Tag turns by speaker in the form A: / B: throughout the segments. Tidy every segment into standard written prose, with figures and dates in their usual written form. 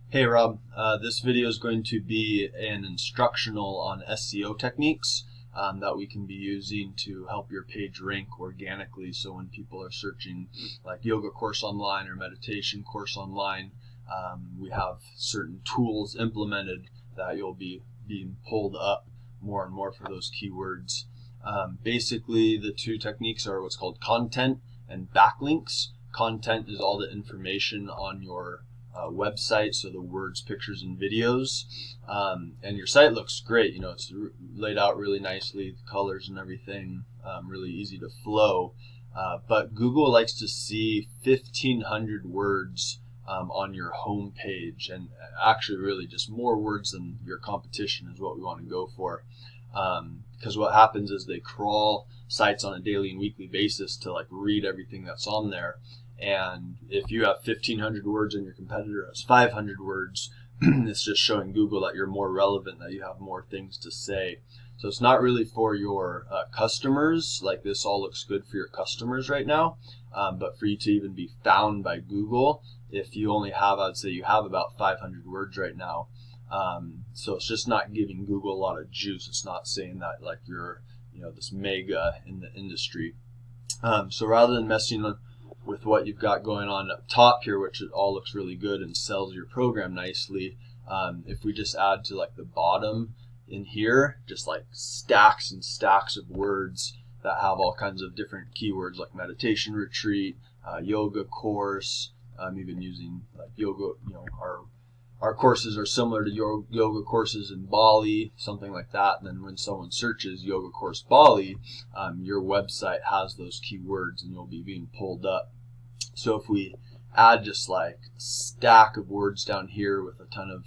A: Hey Rob, this video is going to be an instructional on SEO techniques that we can be using to help your page rank organically. So when people are searching like yoga course online or meditation course online, we have certain tools implemented that you'll be being pulled up more and more for those keywords. Basically, the two techniques are what's called content and backlinks. Content is all the information on your website, so the words, pictures, and videos, and your site looks great. You know, it's laid out really nicely, the colors and everything, really easy to flow. But Google likes to see 1,500 words on your home page, and actually really just more words than your competition is what we want to go for. Because what happens is they crawl sites on a daily and weekly basis to like read everything that's on there. And if you have 1,500 words and your competitor has 500 words, it's just showing Google that you're more relevant, that you have more things to say. So it's not really for your customers. Like, this all looks good for your customers right now, but for you to even be found by Google, if you only have, I'd say you have about 500 words right now. So it's just not giving Google a lot of juice. It's not saying that like you're, this mega in the industry. So rather than messing with what you've got going on up top here, which it all looks really good and sells your program nicely, if we just add to like the bottom in here, just like stacks and stacks of words that have all kinds of different keywords like meditation retreat, yoga course, even using like yoga, our courses are similar to yoga courses in Bali, something like that. And then when someone searches yoga course Bali, your website has those keywords and you'll be being pulled up. So if we add just like a stack of words down here with a ton of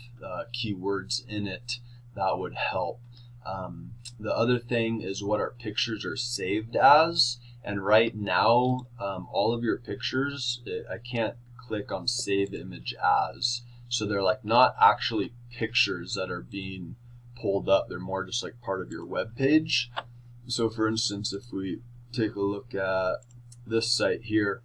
A: keywords in it, that would help. The other thing is what our pictures are saved as. And right now, all of your pictures, I can't click on save image as. So they're like not actually pictures that are being pulled up. They're more just like part of your web page. So for instance, if we take a look at this site here,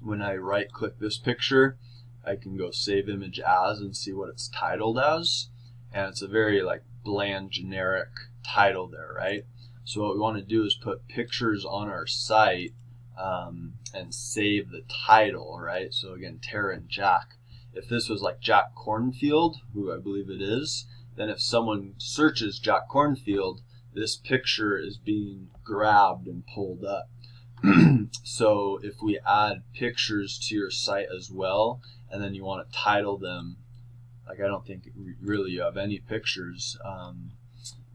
A: when I right click this picture, I can go save image as and see what it's titled as. And it's a very like bland, generic title there, right? So what we want to do is put pictures on our site and save the title, right? So again, Tara and Jack. If this was like Jack Cornfield, who I believe it is, then if someone searches Jack Cornfield, this picture is being grabbed and pulled up. So if we add pictures to your site as well, and then you want to title them, like I don't think really you have any pictures,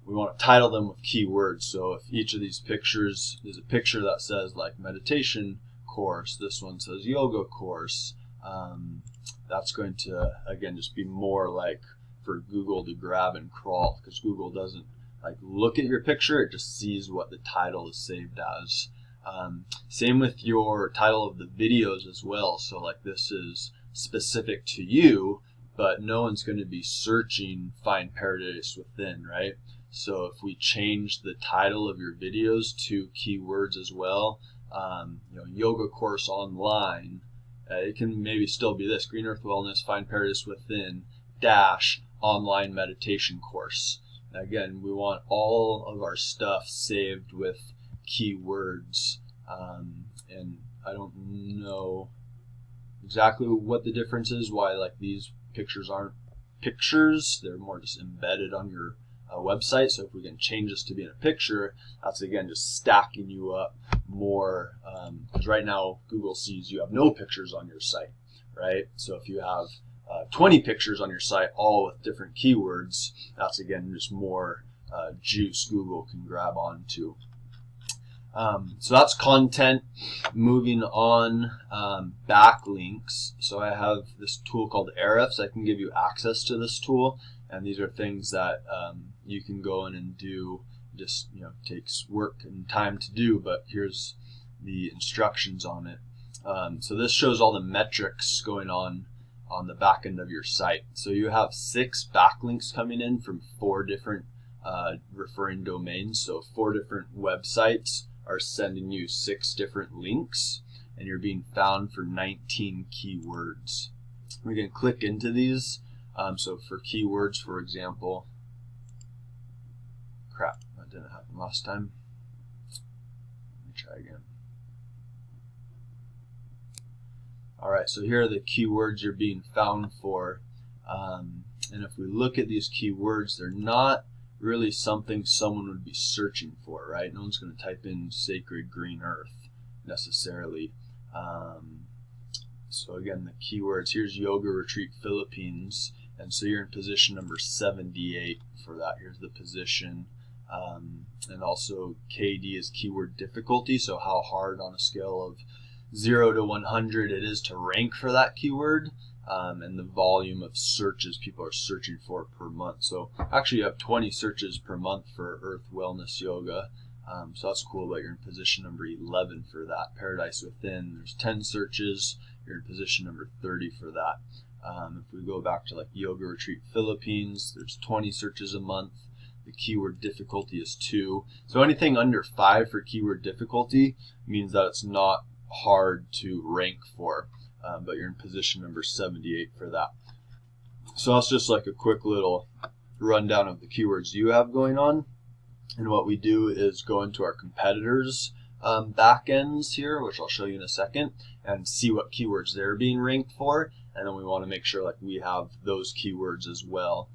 A: we want to title them with keywords. So if each of these pictures is a picture that says like meditation course, this one says yoga course, that's going to again just be more like for Google to grab and crawl, because Google doesn't like look at your picture, it just sees what the title is saved as. Same with your title of the videos as well. So like this is specific to you, but no one's going to be searching Find Paradise Within, right? So if we change the title of your videos to keywords as well, yoga course online, it can maybe still be this: Green Earth Wellness, Find Paradise Within, dash online meditation course. Again, we want all of our stuff saved with keywords, and I don't know exactly what the difference is, why like these pictures aren't pictures, they're more just embedded on your website. So if we can change this to being a picture, that's again just stacking you up more, because right now Google sees you have no pictures on your site, right? So if you have 20 pictures on your site, all with different keywords, that's again just more juice Google can grab onto. So that's content. Moving on, backlinks. So I have this tool called Ahrefs. I can give you access to this tool, and these are things that you can go in and do. Just takes work and time to do, but here's the instructions on it. So this shows all the metrics going on the back end of your site. So you have 6 backlinks coming in from 4 different referring domains. So 4 different websites are sending you 6 different links, and you're being found for 19 keywords. We can click into these So for keywords, for example, crap, that didn't happen last time. Let me try again. Alright, so here are the keywords you're being found for. And if we look at these keywords, they're not really something someone would be searching for, right? No one's going to type in sacred green earth necessarily. So again, the keywords, here's Yoga Retreat Philippines, and so you're in position number 78 for that. Here's the position. And also KD is keyword difficulty, so how hard on a scale of 0 to 100 it is to rank for that keyword. And the volume of searches people are searching for per month. So actually you have 20 searches per month for Earth Wellness Yoga. So that's cool, but you're in position number 11 for that. Paradise Within, there's 10 searches. You're in position number 30 for that. If we go back to like Yoga Retreat Philippines, there's 20 searches a month. The keyword difficulty is 2. So anything under 5 for keyword difficulty means that it's not hard to rank for. But you're in position number 78 for that. So that's just like a quick little rundown of the keywords you have going on. And what we do is go into our competitors' backends here, which I'll show you in a second, and see what keywords they're being ranked for. And then we want to make sure like we have those keywords as well.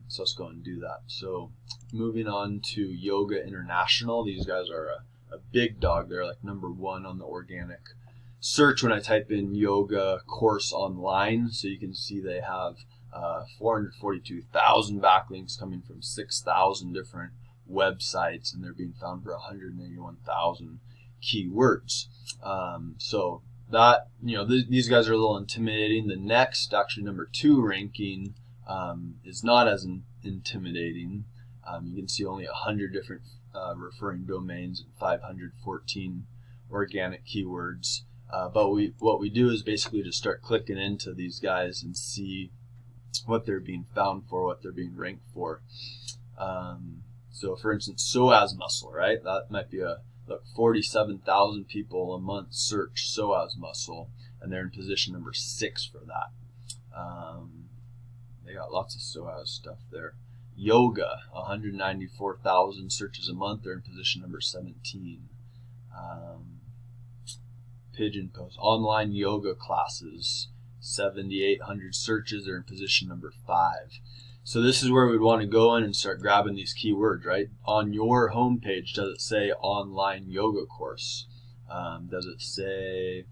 A: So let's go and do that. So moving on to Yoga International, these guys are a big dog. They're like #1 on the organic search when I type in yoga course online. So you can see they have 442,000 backlinks coming from 6,000 different websites, and they're being found for 181,000 keywords. So that, these guys are a little intimidating. The next, actually #2 ranking is not as intimidating. You can see only 100 different referring domains and 514 organic keywords. But what we do is basically just start clicking into these guys and see what they're being found for, what they're being ranked for. So for instance, psoas muscle, right? That might be look, 47,000 people a month search psoas muscle, and they're in position number 6 for that. They got lots of psoas stuff there. Yoga, 194,000 searches a month. They're in position number 17. Pigeon post, online yoga classes, 7,800 searches. They're in position number 5. So this is where we'd want to go in and start grabbing these keywords, right? On your homepage, does it say online yoga course? Does it say,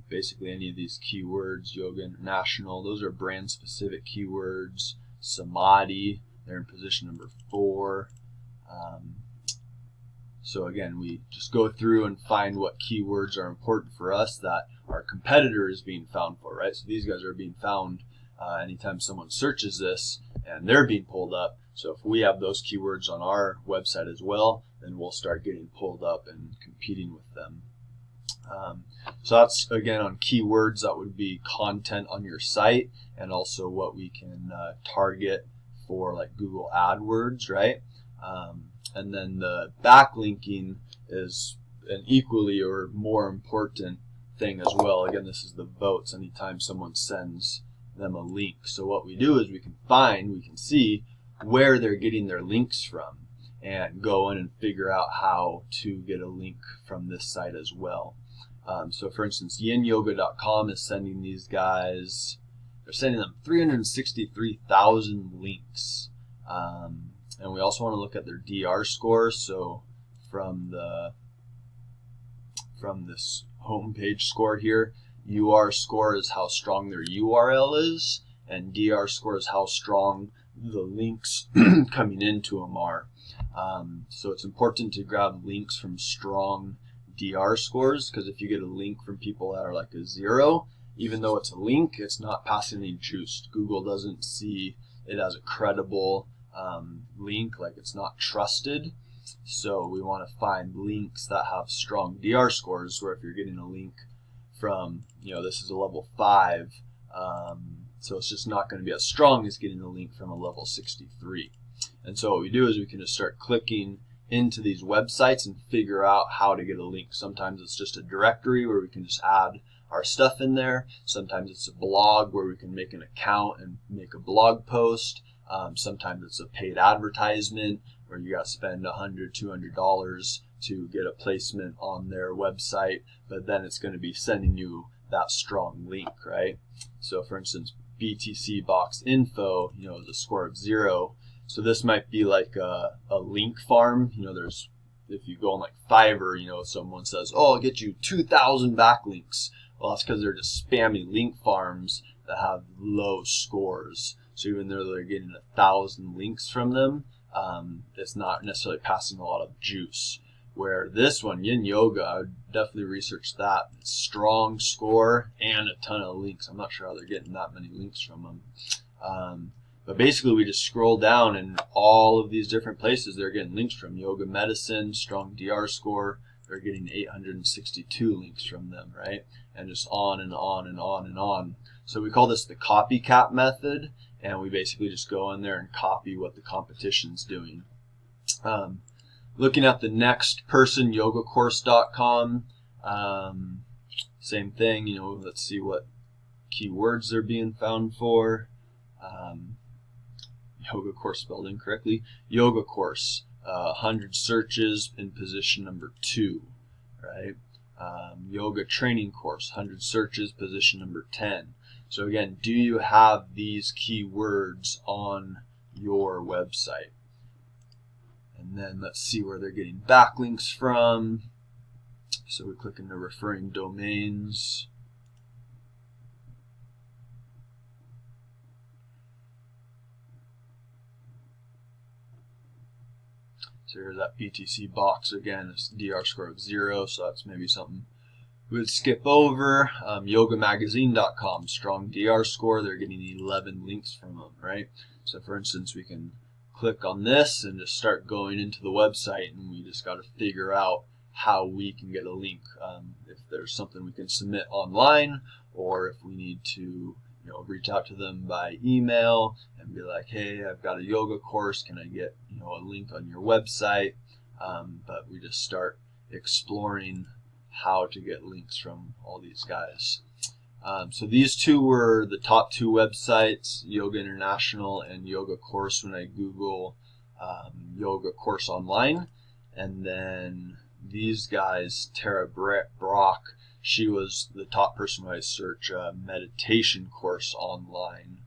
A: basically any of these keywords? Yoga International, those are brand specific keywords. Samadhi, they're in position number 4. So again, we just go through and find what keywords are important for us that our competitor is being found for, right? So these guys are being found anytime someone searches this, and they're being pulled up. So if we have those keywords on our website as well, then we'll start getting pulled up and competing with them. So that's, again, on keywords. That would be content on your site, and also what we can target for like Google AdWords, right? And then the backlinking is an equally or more important thing as well. Again, this is the votes anytime someone sends them a link. So what we do is we can see where they're getting their links from and go in and figure out how to get a link from this site as well. So for instance, yinyoga.com is sending these guys, they're sending them 363,000 links. And we also want to look at their DR score. So from this homepage score here, UR score is how strong their URL is, and DR score is how strong the links coming into them are. So it's important to grab links from strong DR scores, because if you get a link from people that are like a 0, even though it's a link, it's not passing any juice. Google doesn't see it as a credible link, like it's not trusted. So we want to find links that have strong DR scores, where if you're getting a link from, this is a level 5, so it's just not going to be as strong as getting a link from a level 63. And so what we do is we can just start clicking into these websites and figure out how to get a link. Sometimes it's just a directory where we can just add our stuff in there. Sometimes it's a blog where we can make an account and make a blog post. Sometimes it's a paid advertisement where you got to spend $100, $200 to get a placement on their website, but then it's going to be sending you that strong link, right? So for instance, BTC box info, is a score of 0. So this might be like a link farm. There's, if you go on like Fiverr, someone says, oh, I'll get you 2,000 backlinks. Well, that's because they're just spammy link farms that have low scores. So even though they're getting 1,000 links from them, it's not necessarily passing a lot of juice. Where this one, Yin Yoga, I would definitely research that. Strong score and a ton of links. I'm not sure how they're getting that many links from them. But basically, we just scroll down, and all of these different places they're getting links from. Yoga Medicine, strong DR score, they're getting 862 links from them, right? And just on and on and on and on. So we call this the copycat method, and we basically just go in there and copy what the competition's doing. Looking at the next person, yogacourse.com, same thing, let's see what keywords they're being found for. Yoga course spelled incorrectly. Yoga course, 100 searches in position number 2, right? Yoga training course, 100 searches, position number 10. So again, do you have these keywords on your website? And then let's see where they're getting backlinks from. So we click into referring domains. So here's that BTC box again. It's DR score of 0, so that's maybe something we would skip over. Yogamagazine.com, strong DR score. They're getting 11 links from them, right? So for instance, we can click on this and just start going into the website, and we just got to figure out how we can get a link. If there's something we can submit online, or if we need to reach out to them by email and be like, hey, I've got a yoga course, can I get a link on your website? But we just start exploring how to get links from all these guys. So these two were the top 2 websites, Yoga International and Yoga Course, when I Google Yoga Course Online. And then these guys, Tara Brock, she was the top person when I search meditation course online.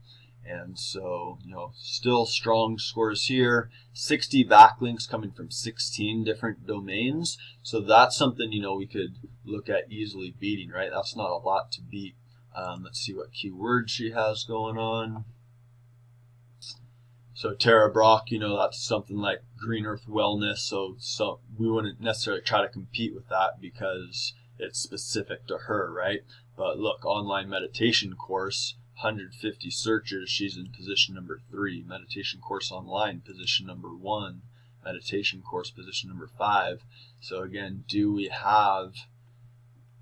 A: And so, still strong scores here. 60 backlinks coming from 16 different domains. So that's something, we could look at easily beating, right? That's not a lot to beat. Let's see what keywords she has going on. So Tara Brock, that's something like Green Earth Wellness. So we wouldn't necessarily try to compete with that because it's specific to her, right? But look, online meditation course, 150 searches. She's in position number 3. Meditation course online, position number 1. Meditation course, position number 5. So again, do we have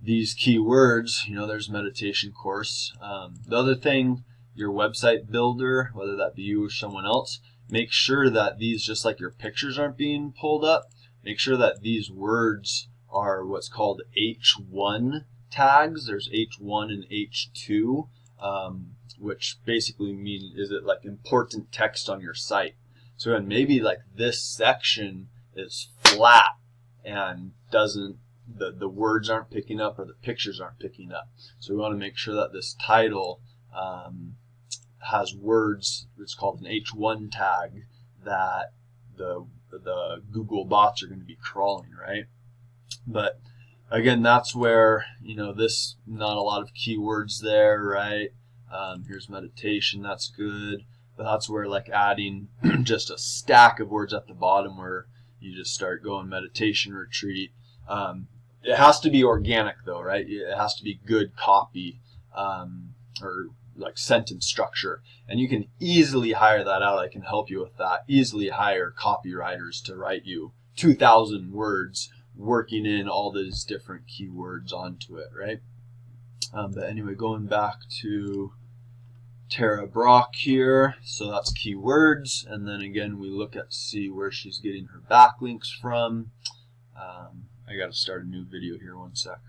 A: these keywords? There's meditation course. The other thing, your website builder, whether that be you or someone else, make sure that these, just like your pictures aren't being pulled up, make sure that these words are what's called H1 tags. There's H1 and H2, which basically mean, is it like important text on your site? So then maybe like this section is flat and doesn't, the words aren't picking up, or the pictures aren't picking up. So we want to make sure that this title has words. It's called an H1 tag that the Google bots are going to be crawling, right? But again, that's where, this, not a lot of keywords there, right? Here's meditation, that's good. But that's where like adding just a stack of words at the bottom, where you just start going meditation retreat. It has to be organic though, right? It has to be good copy, or like sentence structure. And you can easily hire that out. I can help you with that. Easily hire copywriters to write you 2,000 words working in all these different keywords onto it, right? But anyway, going back to Tara Brock here. So that's keywords. And then again, we look at see where she's getting her backlinks from. I got to start a new video here, one sec.